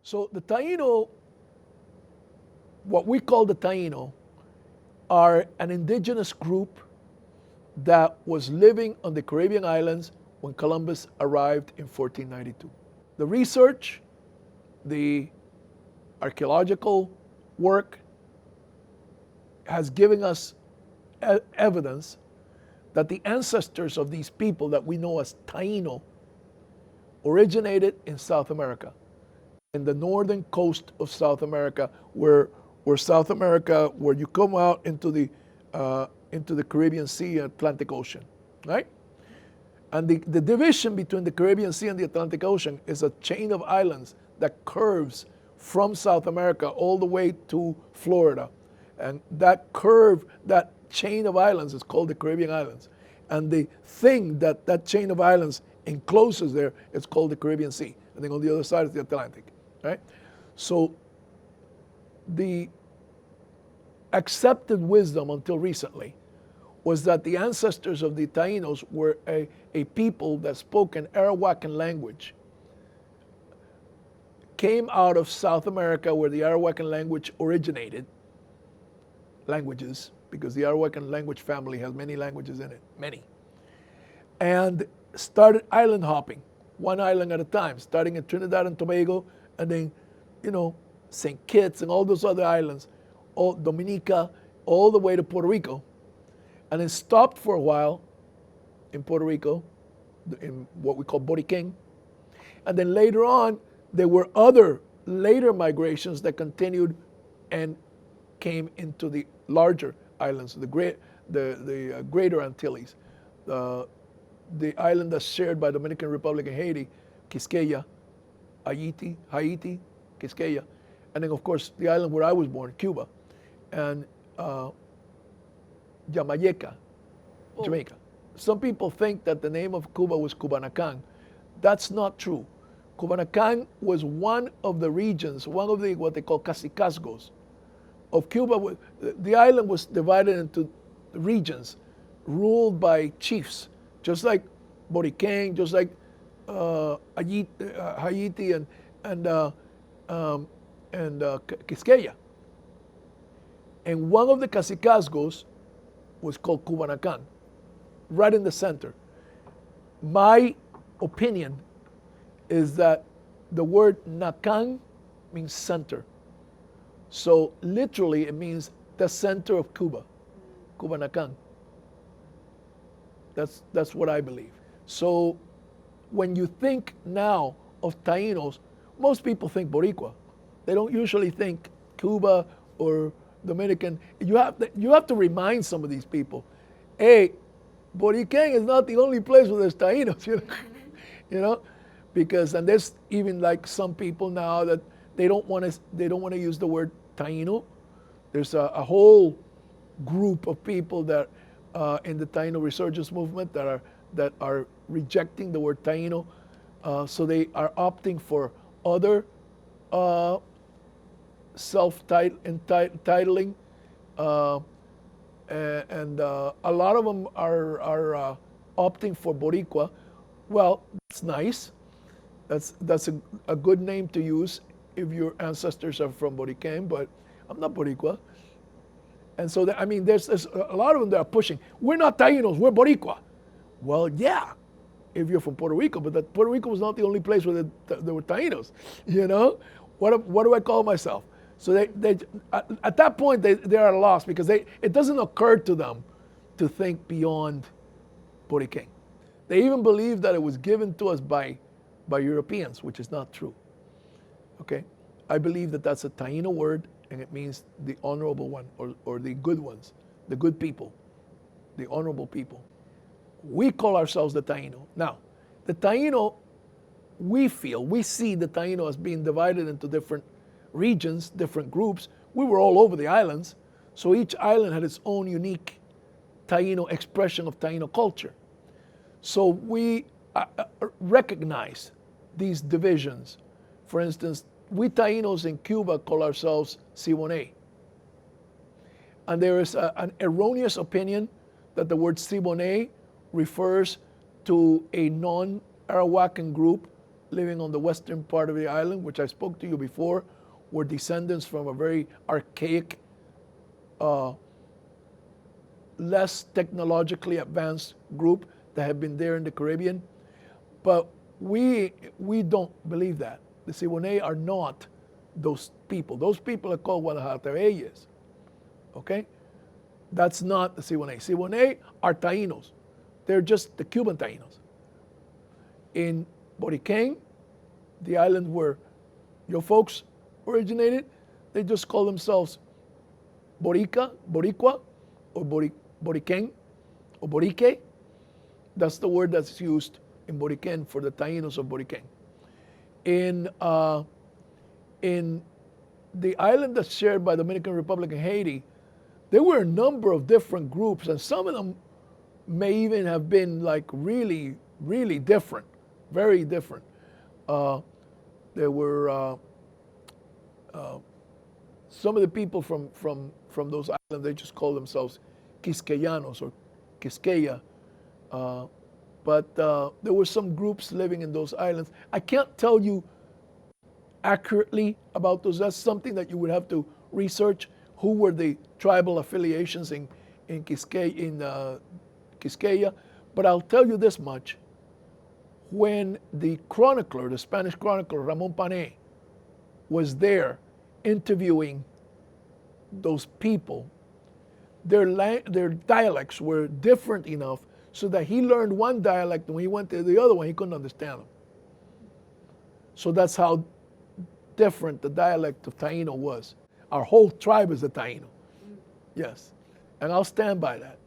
So the Taíno, what we call the Taíno, are an indigenous group that was living on the Caribbean islands when Columbus arrived in 1492. The research, the archaeological work has given us evidence that the ancestors of these people that we know as Taíno originated in South America, in the northern coast of South America, where South America, where you come out into the Caribbean Sea and Atlantic Ocean, right? And the division between the Caribbean Sea and the Atlantic Ocean is a chain of islands that curves from South America all the way to Florida. And that curve, that chain of islands is called the Caribbean Islands. And the thing that chain of islands encloses there is called the Caribbean Sea. And then on the other side is the Atlantic, right? So the accepted wisdom until recently was that the ancestors of the Taínos were a people that spoke an Arawakan language, came out of South America where the Arawakan language originated, languages, because the Arawakan language family has many languages in it, many, and started island hopping, one island at a time, starting in Trinidad and Tobago, and then, St. Kitts and all those other islands, all Dominica, all the way to Puerto Rico, and then stopped for a while in Puerto Rico, in what we call Behike. And then later on, there were other later migrations that continued and came into the larger islands, the Greater Antilles, the island that's shared by Dominican Republic and Haiti, Quisqueya, Haiti, Quisqueya, and then of course the island where I was born, Cuba, and Jamaica. Some people think that the name of Cuba was Cubanacan. That's not true. Cubanacan was one of the regions, one of the what they call cacicazgos of Cuba. The island was divided into regions ruled by chiefs, just like Behike, just like Haiti and Quisqueya. And one of the cacicazgos was called Cubanacan, right in the center. My opinion is that the word Nacan means center. So literally it means the center of Cuba, Cubanacan. That's what I believe. So when you think now of Taínos, most people think Boricua. They don't usually think Cuba or Dominican. You have to remind some of these people, hey, Behike is not the only place where there's Taínos, because, and there's even like some people now that they don't want to use the word Taíno. There's a whole group of people that in the Taíno resurgence movement that are rejecting the word Taíno, so they are opting for other self-titling, and a lot of them are opting for Boricua. Well, that's nice. That's a good name to use if your ancestors are from Behike, but I'm not Boricua. And so, there's a lot of them that are pushing, we're not Taínos, we're Boricua. Well, yeah, if you're from Puerto Rico, but Puerto Rico was not the only place where there were Taínos, What do I call myself? So they at that point, they are lost because it doesn't occur to them to think beyond Behike. They even believe that it was given to us by Europeans, which is not true. Okay? I believe that that's a Taíno word, and it means the honorable one, or the good ones, the good people, the honorable people. We call ourselves the Taíno. Now, the Taíno, we see the Taíno as being divided into different regions, different groups. We were all over the islands, so each island had its own unique Taíno expression of Taíno culture. So we recognize these divisions. For instance, we Taínos in Cuba call ourselves Siboney. And there is an erroneous opinion that the word Siboney refers to a non-Arawakan group living on the western part of the island, which I spoke to you before, were descendants from a very archaic, less technologically advanced group that had been there in the Caribbean. But we don't believe that. The Siboney are not those people. Those people are called Guanajuateños. Okay? That's not the Siboney. Siboney are Taínos. They're just the Cuban Taínos. In Behike, the island where your folks originated, they just call themselves Boricua, or Boriquen, or Behike. That's the word that's used in Boriquen for the Taínos of Boriquen. In the island that's shared by Dominican Republic and Haiti, there were a number of different groups, and some of them may even have been like really, really different, very different. There were some of the people from those islands, they just call themselves Quisqueyanos or Quisqueya. But there were some groups living in those islands. I can't tell you accurately about those. That's something that you would have to research. Who were the tribal affiliations in Quisqueya? But I'll tell you this much. When the chronicler, the Spanish chronicler, Ramon Pané, was there interviewing those people, their dialects were different enough so that he learned one dialect, and when he went to the other one, he couldn't understand them. So that's how different the dialect of Taíno was. Our whole tribe is a Taíno. Yes. And I'll stand by that.